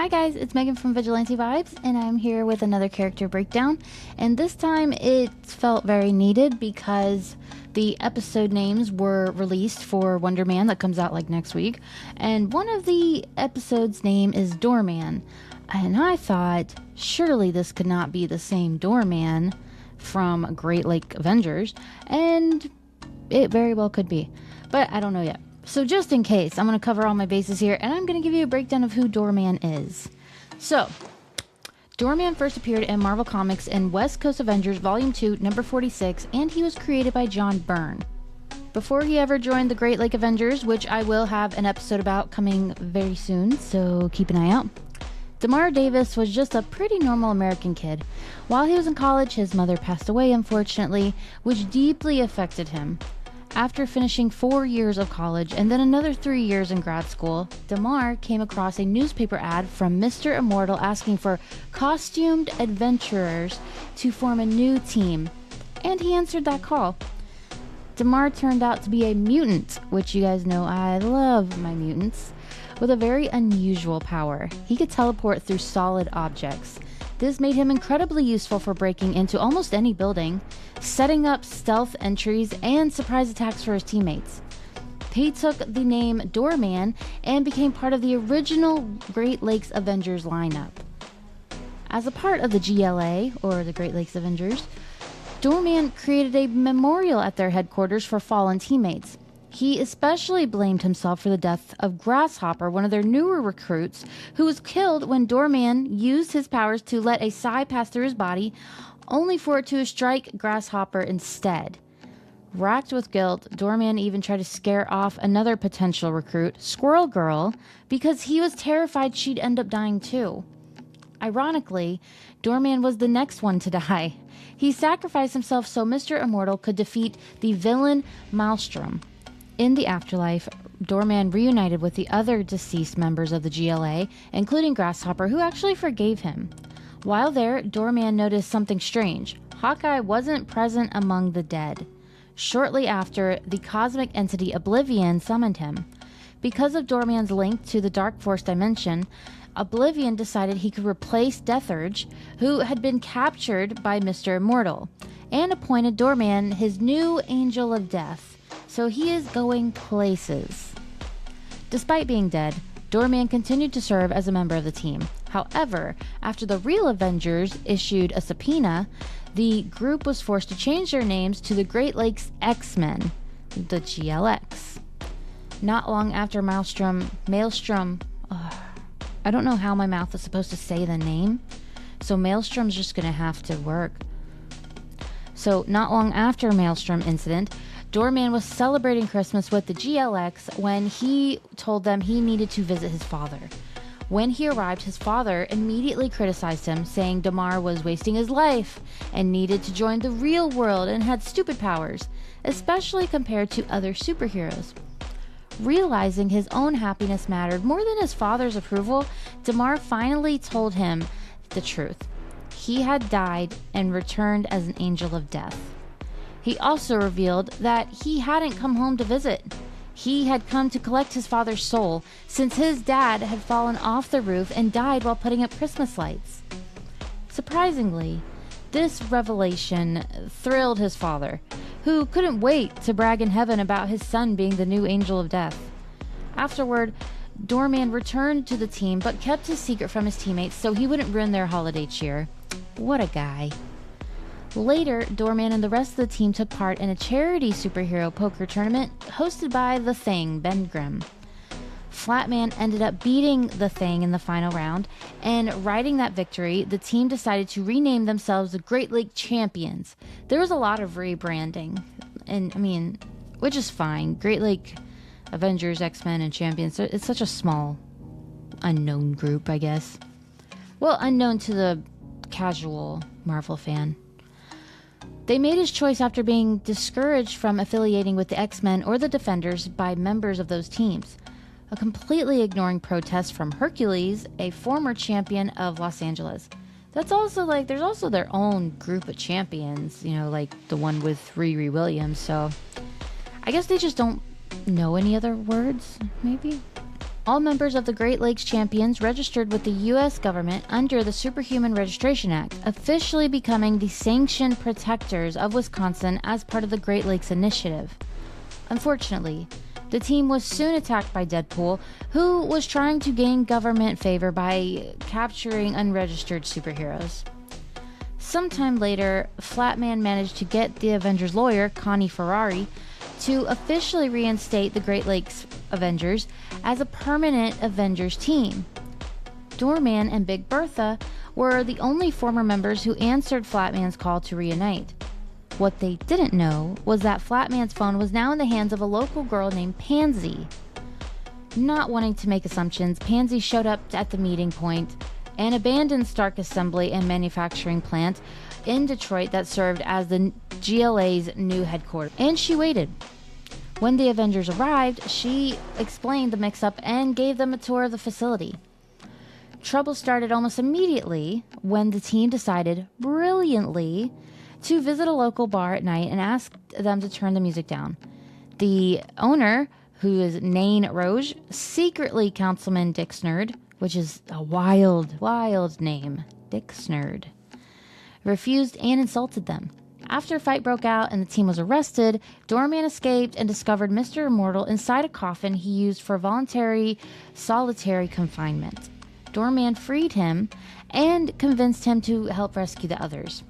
guys, it's Megan from Vigilante Vibes, and I'm here with another character breakdown. And this time it felt very needed because the episode names were released for Wonder Man that comes out like next week. And one of the episodes' name is Doorman. And I thought, surely this could not be the same Doorman from Great Lakes Avengers. And it very well could be. But I don't know yet. So just in case, I'm going to cover all my bases here, and I'm going to give you a breakdown of who Doorman is. So, Doorman first appeared in Marvel Comics in West Coast Avengers Volume 2, number 46, and he was created by John Byrne. Before he ever joined the Great Lakes Avengers, which I will have an episode about coming very soon, so keep an eye out, Damar Davis was just a pretty normal American kid. While he was in college, his mother passed away, unfortunately, which deeply affected him. After finishing 4 years of college and then another 3 years in grad school, Damar came across a newspaper ad from Mr. Immortal asking for costumed adventurers to form a new team, and he answered that call. Damar turned out to be a mutant, which you guys know I love my mutants, with a very unusual power. He could teleport through solid objects. This made him incredibly useful for breaking into almost any building, setting up stealth entries, and surprise attacks for his teammates. He took the name Doorman and became part of the original Great Lakes Avengers lineup. As a part of the GLA, or the Great Lakes Avengers, Doorman created a memorial at their headquarters for fallen teammates. He especially blamed himself for the death of Grasshopper, one of their newer recruits, who was killed when Doorman used his powers to let a psi pass through his body, only for it to strike Grasshopper instead. Racked with guilt, Doorman even tried to scare off another potential recruit, Squirrel Girl, because he was terrified she'd end up dying too. Ironically, Doorman was the next one to die. He sacrificed himself so Mr. Immortal could defeat the villain Maelstrom. In the afterlife, Doorman reunited with the other deceased members of the GLA, including Grasshopper, who actually forgave him. While there, Doorman noticed something strange. Hawkeye wasn't present among the dead. Shortly after, the cosmic entity Oblivion summoned him. Because of Doorman's link to the Dark Force dimension, Oblivion decided he could replace Deathurge, who had been captured by Mr. Immortal, and appointed Doorman his new Angel of Death. So he is going places. Despite being dead, Doorman continued to serve as a member of the team. However, after the real Avengers issued a subpoena, the group was forced to change their names to the Great Lakes X-Men, the GLX. Not long after Maelstrom, I don't know how my mouth is supposed to say the name, so Maelstrom's just gonna have to work. So not long after Maelstrom incident, Doorman was celebrating Christmas with the GLX when he told them he needed to visit his father. When he arrived, his father immediately criticized him, saying Damar was wasting his life and needed to join the real world and had stupid powers, especially compared to other superheroes. Realizing his own happiness mattered more than his father's approval, Damar finally told him the truth. He had died and returned as an angel of death. He also revealed that he hadn't come home to visit. He had come to collect his father's soul, since his dad had fallen off the roof and died while putting up Christmas lights. Surprisingly, this revelation thrilled his father, who couldn't wait to brag in heaven about his son being the new Angel of Death. Afterward, Doorman returned to the team but kept his secret from his teammates so he wouldn't ruin their holiday cheer. What a guy. Later, Doorman and the rest of the team took part in a charity superhero poker tournament hosted by The Thing, Ben Grimm. Flatman ended up beating The Thing in the final round, and riding that victory, the team decided to rename themselves the Great Lake Champions. There was a lot of rebranding, which is fine. Great Lake Avengers, X-Men, and Champions, it's such a small, unknown group, I guess. Well, unknown to the casual Marvel fan. They made his choice after being discouraged from affiliating with the X-Men or the Defenders by members of those teams, completely ignoring protests from Hercules, a former champion of Los Angeles. That's also there's also their own group of champions, like the one with Riri Williams, so I guess they just don't know any other words, maybe? All members of the Great Lakes Champions registered with the U.S. government under the Superhuman Registration Act, officially becoming the sanctioned protectors of Wisconsin as part of the Great Lakes Initiative. Unfortunately, the team was soon attacked by Deadpool, who was trying to gain government favor by capturing unregistered superheroes. Sometime later, Flatman managed to get the Avengers lawyer, Connie Ferrari, to officially reinstate the Great Lakes Avengers as a permanent Avengers team. Doorman and Big Bertha were the only former members who answered Flatman's call to reunite. What they didn't know was that Flatman's phone was now in the hands of a local girl named Pansy. Not wanting to make assumptions, Pansy showed up at the meeting point, an abandoned Stark assembly and manufacturing plant in Detroit that served as the GLA's new headquarters, and she waited. When the Avengers arrived, she explained the mix-up and gave them a tour of the facility. Trouble started almost immediately when the team decided, brilliantly, to visit a local bar at night and ask them to turn the music down. The owner, who is Nain Roge, secretly Councilman Dick Snerd, which is a wild name, Dick Snerd, refused and insulted them. After a fight broke out and the team was arrested, Doorman escaped and discovered Mr. Immortal inside a coffin he used for voluntary solitary confinement. Doorman freed him and convinced him to help rescue the others.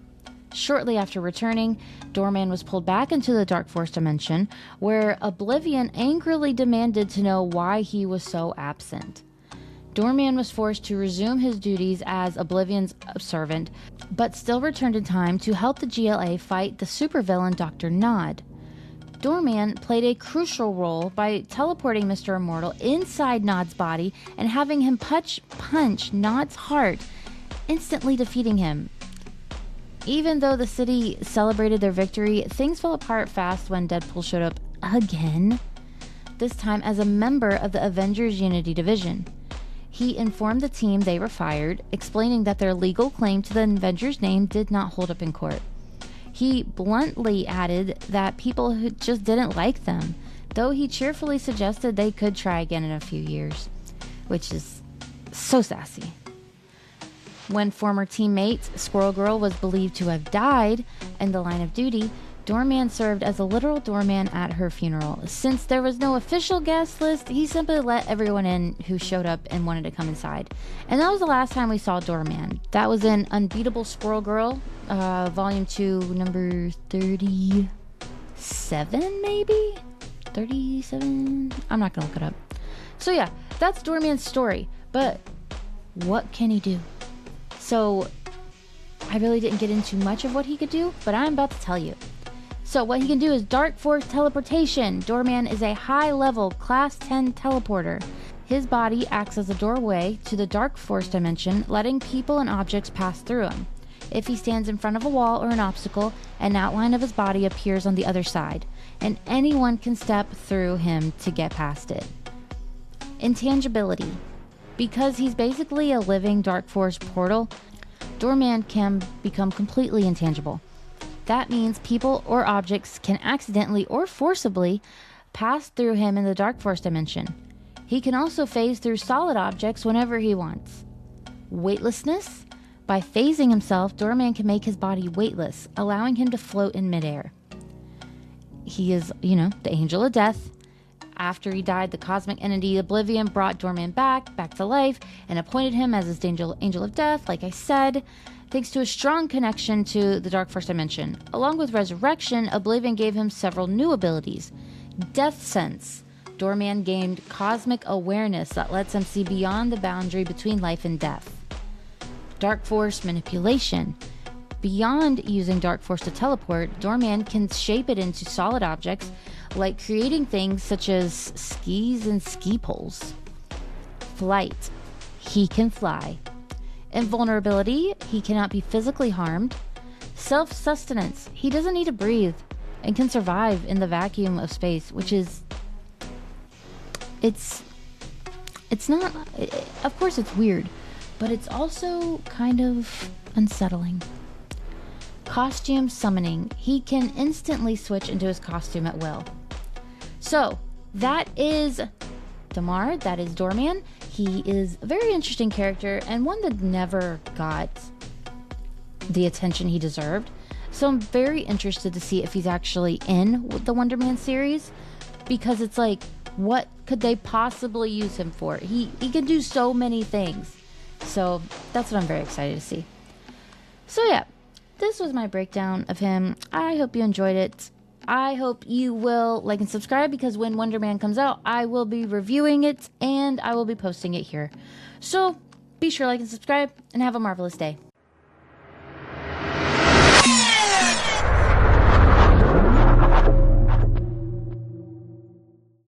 Shortly after returning, Doorman was pulled back into the Dark Force dimension, where Oblivion angrily demanded to know why he was so absent. Doorman was forced to resume his duties as Oblivion's servant, but still returned in time to help the GLA fight the supervillain Dr. Nod. Doorman played a crucial role by teleporting Mr. Immortal inside Nod's body and having him punch Nod's heart, instantly defeating him. Even though the city celebrated their victory, things fell apart fast when Deadpool showed up again, this time as a member of the Avengers Unity Division. He informed the team they were fired, explaining that their legal claim to the Avengers name did not hold up in court. He bluntly added that people who just didn't like them, though he cheerfully suggested they could try again in a few years, which is so sassy. When former teammate Squirrel Girl was believed to have died in the line of duty, Doorman served as a literal doorman at her funeral. Since there was no official guest list, he simply let everyone in who showed up and wanted to come inside. And that was the last time we saw Doorman. That was in Unbeatable Squirrel Girl, Volume 2, number 37, maybe? 37? I'm not going to look it up. So yeah, that's Doorman's story. But what can he do? So I really didn't get into much of what he could do, but I'm about to tell you. So what he can do is Dark Force teleportation. Doorman is a high-level Class 10 teleporter. His body acts as a doorway to the Dark Force dimension, letting people and objects pass through him. If he stands in front of a wall or an obstacle, an outline of his body appears on the other side, and anyone can step through him to get past it. Intangibility. Because he's basically a living Dark Force portal, Doorman can become completely intangible. That means people or objects can accidentally or forcibly pass through him in the Dark Force dimension. He can also phase through solid objects whenever he wants. Weightlessness. By phasing himself, Doorman can make his body weightless, allowing him to float in midair. He is, the Angel of Death. After he died, the cosmic entity Oblivion brought Doorman back to life and appointed him as his angel of death, like I said, thanks to a strong connection to the Dark Force dimension. Along with Resurrection, Oblivion gave him several new abilities. Death Sense. Doorman gained cosmic awareness that lets him see beyond the boundary between life and death. Dark Force Manipulation. Beyond using Dark Force to teleport, Doorman can shape it into solid objects, like creating things such as skis and ski poles. Flight. He can fly. Invulnerability. He cannot be physically harmed. Self-sustenance. He doesn't need to breathe and can survive in the vacuum of space, which is... It's not... Of course it's weird, but it's also kind of unsettling. Costume summoning. He can instantly switch into his costume at will. So, that is Damar, that is Doorman. He is a very interesting character and one that never got the attention he deserved. So I'm very interested to see if he's actually in the Wonder Man series, because it's like, what could they possibly use him for? He can do so many things. So that's what I'm very excited to see. So yeah, this was my breakdown of him. I hope you enjoyed it. I hope you will like and subscribe, because when Wonder Man comes out, I will be reviewing it and I will be posting it here. So be sure to like and subscribe and have a marvelous day.